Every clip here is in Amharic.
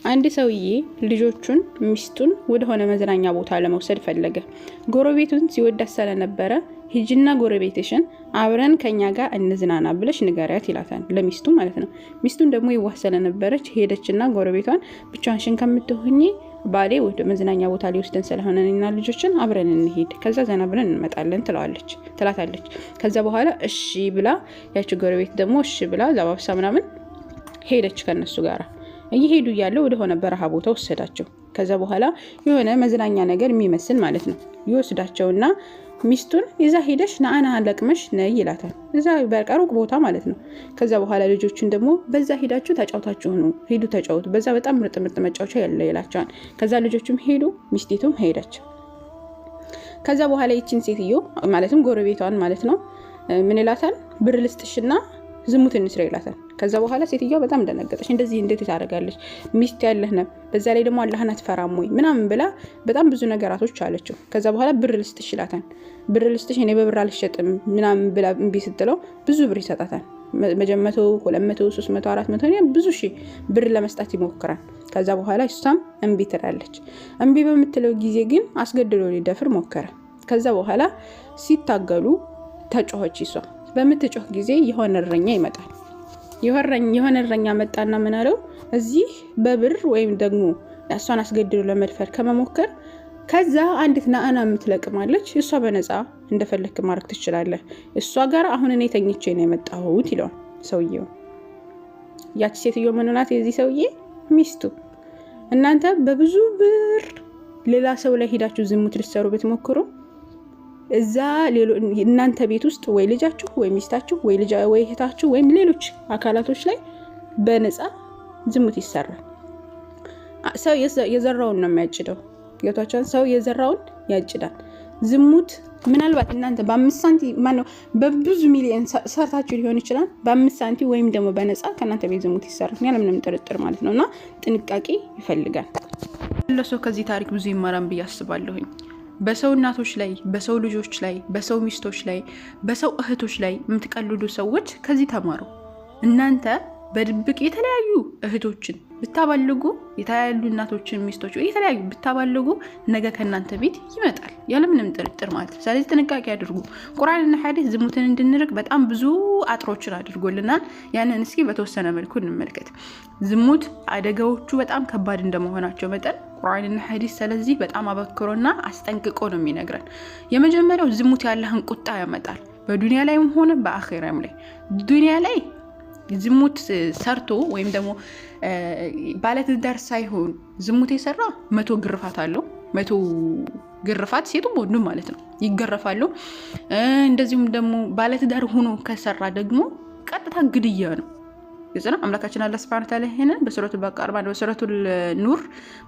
አንድ ሰውዬ ልጆቹን ሚስቱን ወደ ሆነ መዝናኛ ቦታ ለመውሰድ ፈለገ። ጎረቤቱን ሲወዳት ስለነበረ ሂጂና ጎረቤትሽን አብረን ከኛ ጋር እንዝናና ብለሽ ንገሪያት ይላታል፣ ለሚስቱ ማለት ነው። ሚስቱን ደግሞ ይዋህ ስለነበረች ሄደችና ጎረቤቷን ብቻሽን ከምትሆኚ ባሌ ወደ መዝናኛ ቦታ ሊወስደን ስለሆነ እኔና ልጆችን አብረን እንሄድ፣ ከዛ ዘና ብለን እንመጣለን ትላታለች። ከዛ በኋላ እሺ ብላ ያቺ ጎረቤት ደግሞ እሺ ብላ ለባብሳ ምናምን ሄደች ከነሱ ጋር። እየሄዱ እያለ ወደ ሆነ በረሃ ቦታ ወሰዳቸው። ከዛ በኋላ የሆነ መዝናኛ ነገር የሚመስል ማለት ነው ይወስዳቸውና ሚስቱን ይዛ ሄደሽ ናአና ለቅመሽ ነይ ይላታል። እዛ በቀሩቅ ቦታ ማለት ነው። ከዛ በኋላ ልጆቹን ደግሞ በዛ ሄዳችሁ ተጫውታችሁ ነው ሄዱ ተጫውቱ፣ በዛ በጣም ምርጥ መጫወቻ ያለ ይላቸዋል። ከዛ ልጆቹም ሄዱ፣ ሚስቲቱም ሄደች። ከዛ በኋላ ይቺን ሴትዮ ማለትም ጎረቤቷን ማለት ነው ምን ይላታል? ብር ልስጥሽና ዝሙት እንስራ ይላታል። ከዛ በኋላ ሴትዮዋ በጣም እንደነገጠች እንደዚህ እንዴት ታደርጋለች? ሚስት ያለህ ነው፣ በዛ ላይ ደግሞ አላህን አትፈራም ወይ ምናምን ብላ በጣም ብዙ ነገራቶች አለችው። ከዛ በኋላ ብር ልስጥሽ ይላታል። ብር ልስጥሽ እኔ በብር አልሸጥም ምናምን ብላ እምቢ ስትለው ብዙ ብር ይሰጣታል። 100 200 300 400 ብዙ ሺህ ብር ለመስጠት ይሞክራል። ከዛ በኋላ እሷም እምቢ ትላለች። እምቢ በምትለው ጊዜ ግን አስገድዶ ሊደፍር ሞከረ። ከዛ በኋላ ሲታገሉ ተጮኸች። እሷ በምትጮህ ጊዜ የሆነ እረኛ ይመጣል። የሆነ እረኛ መጣና ምን አለው? እዚህ በብር ወይም ደግሞ እሷን አስገድዶ ለመድፈር ከመሞከር ከዛ አንዲት ናአና የምትለቅማለች፣ እሷ በነፃ እንደፈለክ ማድረግ ትችላለህ፣ እሷ ጋር አሁን እኔ ተኝቼ ነው የመጣሁት ይለዋል ሰውየው። ያቺ ሴትዮ ምን ናት? የዚህ ሰውዬ ሚስቱ። እናንተ በብዙ ብር ሌላ ሰው ላይ ሄዳችሁ ዝሙት ልትሰሩ ብትሞክሩ እዛ እናንተ ቤት ውስጥ ወይ ልጃችሁ ወይ ሚስታችሁ ወይ እህታችሁ ወይም ሌሎች አካላቶች ላይ በነፃ ዝሙት ይሰራል። ሰው የዘራውን ነው የሚያጭደው። ጌታችን ሰው የዘራውን ያጭዳል። ዝሙት ምናልባት እናንተ በ5 ሳንቲም ማነው በብዙ ሚሊዮን ሰርታችሁ ሊሆን ይችላል። በ5 ሳንቲም ወይም ደግሞ በነፃ ከእናንተ ቤት ዝሙት ይሰራል። ያለ ምንም ጥርጥር ማለት ነውና ጥንቃቄ ይፈልጋል። ለሰው ከዚህ ታሪክ ብዙ ይማራን ብዬ አስባለሁኝ። በሰው እናቶች ላይ፣ በሰው ልጆች ላይ፣ በሰው ሚስቶች ላይ፣ በሰው እህቶች ላይ የምትቀልዱ ሰዎች ከዚህ ተማሩ። እናንተ በድብቅ የተለያዩ እህቶችን ብታባልጉ፣ የተለያዩ እናቶችን ሚስቶች የተለያዩ ብታባልጉ ነገ ከእናንተ ቤት ይመጣል ያለምንም ጥርጥር ማለት ነው። ስለዚህ ጥንቃቄ አድርጉ። ቁርአንና ሐዲስ ዝሙትን እንድንርቅ በጣም ብዙ አጥሮችን አድርጎልናል። ያንን እስኪ በተወሰነ መልኩ እንመልከት። ዝሙት አደጋዎቹ በጣም ከባድ እንደመሆናቸው መጠን ቁርአንና ሐዲስ ስለዚህ በጣም አበክሮና አስጠንቅቆ ነው የሚነግረን። የመጀመሪያው ዝሙት ያለህን ቁጣ ያመጣል፣ በዱንያ ላይም ሆነ በአኺራም ላይ። ዱንያ ላይ ዝሙት ሰርቶ ወይም ደግሞ ባለትዳር ሳይሆን ዝሙት የሰራ 100 ግርፋት አለው። 100 ግርፋት ሴቱም ወንዱም ማለት ነው ይገረፋሉ። እንደዚሁም ደግሞ ባለትዳር ሆኖ ከሰራ ደግሞ ቀጥታ ግድያ ነው። ይዘና አምላካችን አላህ Subhanahu Wa Ta'ala ይሄንን በሱረቱል በቀራ በሱረቱል ኑር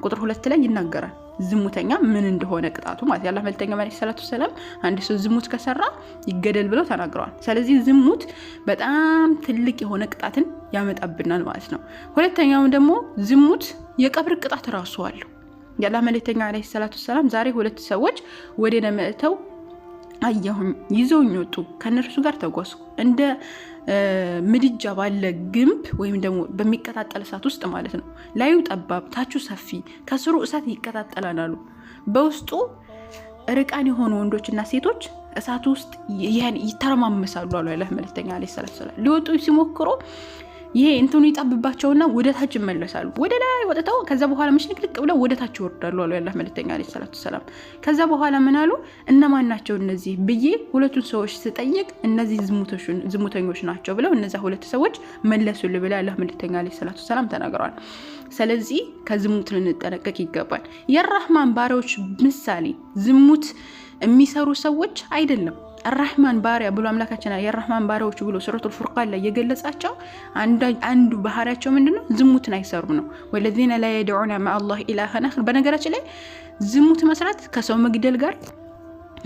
ቁጥር 2 ላይ ይናገራል። ዝሙተኛ ምን እንደሆነ ቅጣቱ ማለት ያላህ መልእክተኛ ማለት ሰላቱ ሰላም አንድ ሰው ዝሙት ከሰራ ይገደል ብለው ተናግረዋል። ስለዚህ ዝሙት በጣም ትልቅ የሆነ ቅጣትን ያመጣብናል ማለት ነው። ሁለተኛው ደግሞ ዝሙት የቀብር ቅጣት ራሱ አለው። ያላህ መልእክተኛ አለይሂ ሰላቱ ሰላም ዛሬ 2 ሰዎች ወደነ መጥተው አየሁኝ፣ ይዘውኝ ወጡ፣ ከነርሱ ጋር ተጓዝኩ። እንደ ምድጃ ባለ ግንብ ወይም ደግሞ በሚቀጣጠል እሳት ውስጥ ማለት ነው። ላዩ ጠባብ ታቹ ሰፊ፣ ከስሩ እሳት ይቀጣጠላል አሉ። በውስጡ ርቃን የሆኑ ወንዶችና ሴቶች እሳት ውስጥ ይተረማመሳሉ አሉ ያላህ መልእክተኛ አለይሂ ሰላቱ ሰላም። ሊወጡ ሲሞክሩ ይሄ እንትኑ ይጣብባቸውና ወደ ታች ይመለሳሉ። ወደ ላይ ወጥተው ከዛ በኋላ መሽንቅልቅ ብለው ወደ ታች ይወርዳሉ አሉ ያላህ መልእክተኛ አለይሂ ሰላቱ ሰላም። ከዛ በኋላ ምን አሉ? እነማን ናቸው እነዚህ ብዬ 2 ሰዎች ስጠይቅ እነዚህ ዝሙተኞች ናቸው ብለው እነዛ 2 ሰዎች መለሱልኝ ብለው ያላህ መልእክተኛ አለይሂ ሰላቱ ሰላም ተናግረዋል። ስለዚህ ከዝሙት ልንጠነቀቅ ይገባል። የራህማን ባሪያዎች ምሳሌ ዝሙት የሚሰሩ ሰዎች አይደለም። الرحمن ባሪያ ብሎ አምላካችን የራህማን ባሪያዎች ብሎ ሱረቱል ፉርቃን ላይ የገለጻቸው አንዱ ባህሪያቸው ምንድነው? ዝሙትን አይሰሩም ነው። ወለዚነ لا يدعون مع الله إلها آخر። በነገራችን ላይ ዝሙት መስራት ከሰው መግደል ጋር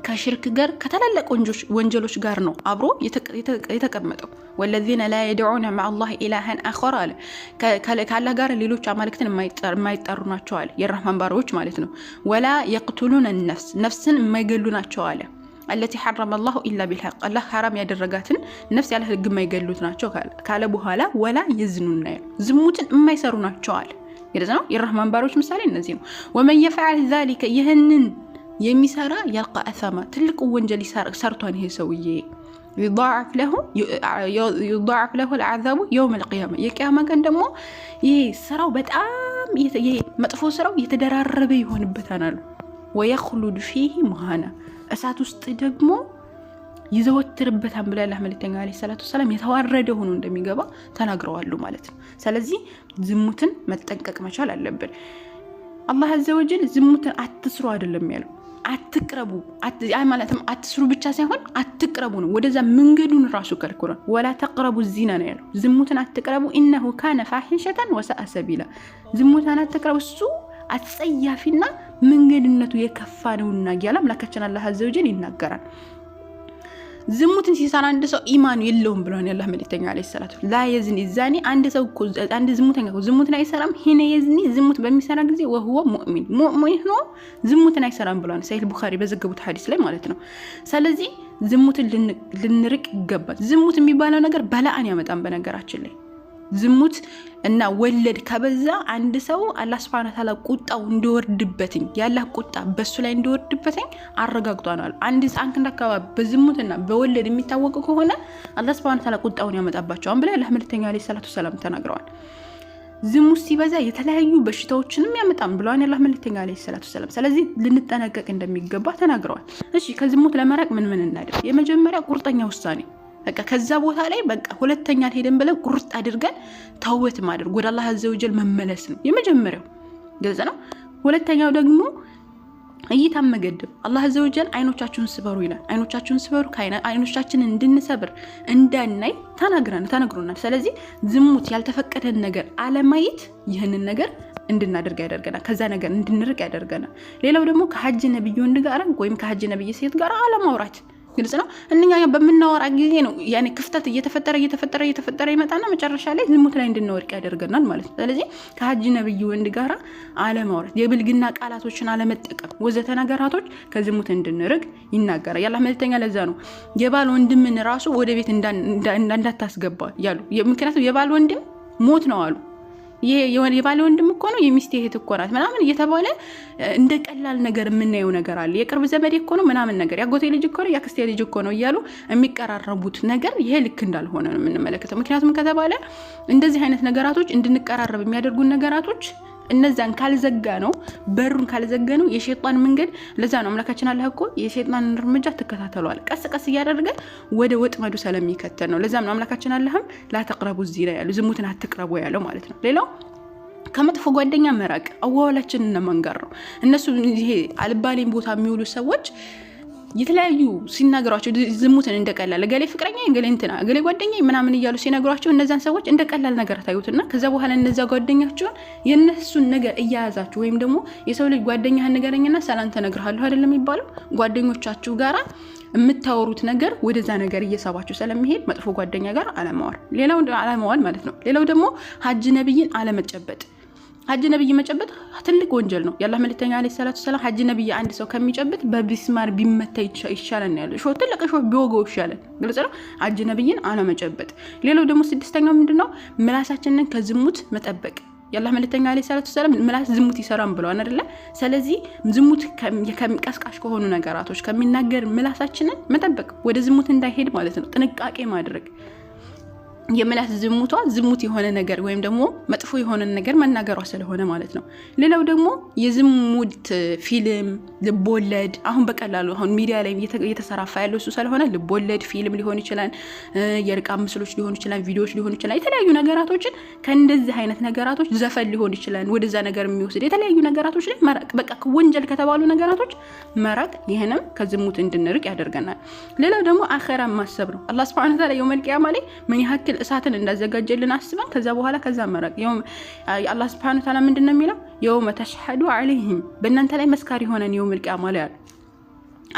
ከሽርክ ጋር ከተላለቅ ወንጀሎች ጋር ነው አብሮ የተቀመጠው። ወለዚነ لا يدعون مع الله إلها آخر አለ። ካላህ ጋር ሌሎች አማልክትን የማይጠሩ ናቸው አለ የራህማን ባሪያዎች ማለት ነው። ولا يقتلون النفس ነፍስን የማይገሉ ናቸው አለ። التي حرم الله إلا بالحق الله حرام ያደረጋትን ነፍስ ያለ ህግ የማይገሉት ናቸው ካለ በኋላ ወላ ይዝኑና ዝሙትን የማይሰሩ ናቸው አለ። ግልጽ ነው። የረህማን ባሮች ምሳሌ እነዚህ ነው። ወመን يفعل ذلك ይህንን የሚሰራ يلقى أثما ትልቅ ወንጀል ሰርቷን ይሄ ሰውዬ يضاعف له العذاب يوم القيامة የቂያማ ቀን ደግሞ ይሄ ስራው በጣም ይሄ መጥፎ ስራው የተደራረበ ይሆንበታል። ويخلد فيه مهانا እሳት ውስጥ ደግሞ ይዘወትርበታል ብለ አላህ መልእክተኛ አለይሂ ሰላቱ ሰላም የተዋረደ ሆኖ እንደሚገባ ተናግረዋል ማለት ነው። ስለዚህ ዝሙትን መጠንቀቅ መቻል አለብን። አላህ አዘወጀል ዝሙትን አትስሩ አይደለም ያለው አትቅረቡ ማለትም አትስሩ ብቻ ሳይሆን አትቅረቡ ነው። ወደዛ መንገዱን ራሱ ከልክሏል። ወላ ተቅረቡ ዚና ነው ያለው። ዝሙትን አትቅረቡ ኢነሁ ካነ ፋሂሸተን ወሰአ ሰቢላ ዝሙትን አትቅረቡ እሱ አጸያፊና መንገድነቱ የከፋ ነውና ያለ አምላካችን አላህ አዘወጀል ይናገራል። ዝሙትን ሲሰራ አንድ ሰው ኢማኑ የለውም ብሏል አላህ መልእክተኛ አለይሂ ሰላቱ ላ የዝኒ ዛኒ አንድ ሰው አንድ ዝሙተኛ ዝሙትን አይሰራም ሂነ የዝኒ ዝሙት በሚሰራ ጊዜ ወህወ ሙእሚን ነው ዝሙትን አይሰራም ብሏል ሰሂህ ቡኻሪ በዘገቡት ሐዲስ ላይ ማለት ነው። ስለዚህ ዝሙትን ልንርቅ ይገባል። ዝሙት የሚባለው ነገር በላአን ያመጣም በነገራችን ላይ ዝሙት እና ወለድ ከበዛ አንድ ሰው አላህ Subhanahu Wa Ta'ala ቁጣው እንዲወርድበትኝ ያላህ ቁጣ በሱ ላይ እንዲወርድበትኝ አረጋግጧናል። አንድ አንድ አካባቢ በዝሙትና በወለድ የሚታወቅ ከሆነ አላህ Subhanahu Wa Ta'ala ቁጣውን ያመጣባቸዋል ብለ አላህ መልእክተኛ አለይሂ ሰላቱ ሰላም ተናግረዋል። ዝሙት ሲበዛ የተለያዩ በሽታዎችንም ያመጣም ብለዋል አላህ መልእክተኛ አለይሂ ሰላቱ ሰላም። ስለዚህ ልንጠነቀቅ እንደሚገባ ተናግረዋል። እሺ ከዝሙት ለመራቅ ምን እናድርግ? የመጀመሪያ ቁርጠኛ ውሳኔ በቃ ከዛ ቦታ ላይ በቃ ሁለተኛ ሄደን ብለን ቁርጥ አድርገን ተውበት ማድረግ ወደ አላህ አዘወጀል መመለስ ነው የመጀመሪያው። ግልጽ ነው። ሁለተኛው ደግሞ እይታን መገደብ። አላህ አዘወጀል አይኖቻችሁን ስበሩ ይላል። አይኖቻችሁን ስበሩ አይኖቻችንን እንድንሰብር እንዳናይ ተናግሮናል። ስለዚህ ዝሙት ያልተፈቀደን ነገር አለማየት ይህንን ነገር እንድናደርግ ያደርገናል። ከዛ ነገር እንድንርቅ ያደርገናል። ሌላው ደግሞ ከሐጅ ነብዩ ወንድ ጋር ወይም ከሐጅ ነብይ ሴት ጋር አለማውራት ግልጽ ነው። እኛ በመናወራ ጊዜ ነው ያኔ ክፍተት እየተፈጠረ ይመጣና መጨረሻ ላይ ዝሙት ላይ እንድንወርቅ ያደርገናል ማለት ነው። ስለዚህ ከሐጅ ነብዩ ወንድ ጋር አለማውራት፣ የብልግና ቃላቶችን አለመጠቀም ወዘተ ነገራቶች ከዝሙት እንድንርቅ ይናገራል ያላህ መልእክተኛ። ለዛ ነው የባል ወንድምን ራሱ ወደ ቤት እንዳታስገባ ያሉ። ምክንያቱም የባል ወንድም ሞት ነው አሉ። የባል ወንድም እኮ ነው የሚስት እህት እኮ ናት ምናምን እየተባለ እንደ ቀላል ነገር የምናየው ነገር አለ። የቅርብ ዘመድ እኮ ነው ምናምን ነገር ያጎቴ ልጅ እኮ ነው ያክስቴ ልጅ እኮ ነው እያሉ የሚቀራረቡት ነገር ይሄ ልክ እንዳልሆነ ነው የምንመለከተው። ምክንያቱም ከተባለ እንደዚህ አይነት ነገራቶች እንድንቀራረብ የሚያደርጉን ነገራቶች እነዛን ካልዘጋ ነው በሩን ካልዘጋ ነው የሸይጣን መንገድ። ለዛ ነው አምላካችን አላህ እኮ የሸይጣንን እርምጃ ተከታተሏል ቀስ ቀስ እያደረገ ወደ ወጥመዱ ስለሚከተል ነው። ለዛም ነው አምላካችን አላህም ላ ተቅረቡ ዚና ያለው ዝሙትን አትቅረቡ ያለው ማለት ነው። ሌላው ከመጥፎ ጓደኛ መራቅ። አዋላችን እነማንጋር ነው እነሱ ይሄ አልባሌን ቦታ የሚውሉ ሰዎች የተለያዩ ሲናገሯቸው ዝሙትን እንደቀላል ገሌ ፍቅረኛ ገሌ እንትና ገሌ ጓደኛ ምናምን እያሉ ሲናገሯቸው እነዛን ሰዎች እንደቀላል ነገር ታዩትና ከዛ በኋላ እነዛ ጓደኛቸው የነሱን ነገር እያያዛችሁ ወይም ደግሞ የሰው ልጅ ጓደኛህን ነገረኝና ሰላም ተነግርሃለሁ አይደለም የሚባለው ጓደኞቻችሁ ጋራ የምታወሩት ነገር ወደዛ ነገር እየሳባችሁ ስለሚሄድ መጥፎ ጓደኛ ጋር አለማዋል ማለት ነው። ሌላው ደግሞ ሐጅ ነብይን አለመጨበጥ። ሐጅ ነብይ መጨበጥ ትልቅ ወንጀል ነው። ያላህ መልእክተኛ አለይሂ ሰላቱ ሰላም ሐጅ ነብይ አንድ ሰው ከሚጨበጥ በቢስማር ቢመታ ይሻላል ያለው ሾህ ትልቅ ሾህ ቢወገው ይሻላል። ግልጽ ነው። ሐጅ ነብይን አለመጨበጥ። ሌላው ደግሞ ስድስተኛው ምንድነው? ምላሳችንን ከዝሙት መጠበቅ። ያላህ መልእክተኛ አለይሂ ሰላቱ ሰላም ምላስ ዝሙት ይሰራም ብለዋል አይደለ? ስለዚህ ዝሙት ከሚቀስቃሽ ከሆኑ ነገራቶች ከሚናገር ምላሳችንን መጠበቅ ወደ ዝሙት እንዳይሄድ ማለት ነው። ጥንቃቄ ማድረግ የምላስ ዝሙቷ ዝሙት የሆነ ነገር ወይም ደግሞ መጥፎ የሆነ ነገር መናገሯ ስለሆነ ማለት ነው። ሌላው ደግሞ የዝሙት ፊልም ልቦለድ አሁን በቀላሉ አሁን ሚዲያ ላይ እየተሰራፋ ያለው እሱ ስለሆነ ልቦለድ ፊልም ሊሆን ይችላል፣ የርቃ ምስሎች ሊሆን ይችላል፣ ቪዲዮዎች ሊሆን ይችላል። የተለያዩ ነገራቶችን ከእንደዚህ አይነት ነገራቶች ዘፈን ሊሆን ይችላል ወደዛ ነገር የሚወስድ የተለያዩ ነገራቶች ላይ መራቅ። በቃ ወንጀል ከተባሉ ነገራቶች መራቅ ይሄንም ከዝሙት እንድንርቅ ያደርገናል። ሌላው ደግሞ አኺራ ማሰብ ነው። አላህ Subhanahu Wa Ta'ala የውመል ቂያማ ላይ ምን ያክል እሳትን እንዳዘጋጀልን አስበን ከዛ በኋላ ከዛ መራቅ። አላህ Subhanahu Wa Ta'ala ምንድነው የሚለው? የውመ ተሽሐዱ ዐለይሂም በእናንተ ላይ መስካሪ ሆነን የውመል ቂያማ ላይ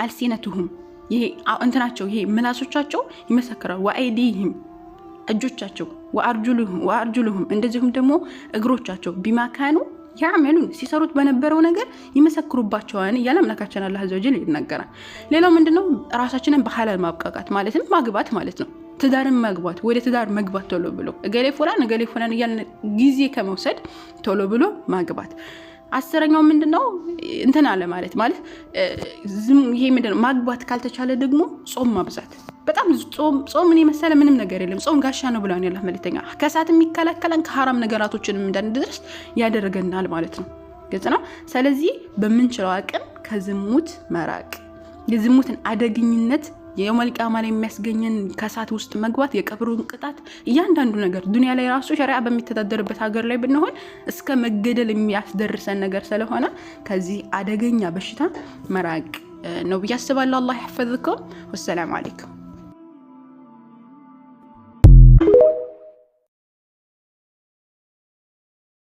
አልሲነቱሁም ይሄ እንትናቸው ይሄ ምላሶቻቸው ይመሰክራል። ወአይዲሂም እጆቻቸው፣ ወአርጁሉሁም እንደዚሁም ደግሞ እግሮቻቸው ቢማካኑ ያመሉን ሲሰሩት በነበረው ነገር ይመሰክሩባቸዋል እያለ አምላካችን አላህ አዘወጀል ይናገራል። ሌላው ምንድነው? ራሳችንን በሐላል ማብቃቃት ማለትም ማግባት ማለት ነው። ትዳርን ማግባት ወደ ትዳር መግባት ቶሎ ብሎ እገሌ ፉላን እያልን ጊዜ ከመውሰድ ቶሎ ብሎ ማግባት። አስረኛው ምንድነው እንትን አለ ማለት ይሄ ምንድነው ማግባት ካልተቻለ ደግሞ ጾም ማብዛት። በጣም ጾም ምን መሰለ ምንም ነገር የለም። ጾም ጋሻ ነው ብለዋል ያላህ መልእክተኛ። ከሳት የሚከለከለን ከሐራም ነገራቶችንም እንዳንደርስ ያደርገናል ማለት ነው። ግልጽ ነው። ስለዚህ በምንችለው አቅም ከዝሙት መራቅ፣ የዝሙትን አደገኝነት የየውመል ቂያማ ላይ የሚያስገኘን ከሳት ውስጥ መግባት፣ የቀብሩን ቅጣት፣ እያንዳንዱ ነገር ዱንያ ላይ ራሱ ሸሪዓ በሚተዳደርበት ሀገር ላይ ብንሆን እስከ መገደል የሚያስደርሰን ነገር ስለሆነ ከዚህ አደገኛ በሽታ መራቅ ነው ብዬ አስባለሁ። አላህ ይحفظكم። ወሰላሙ አለይኩም።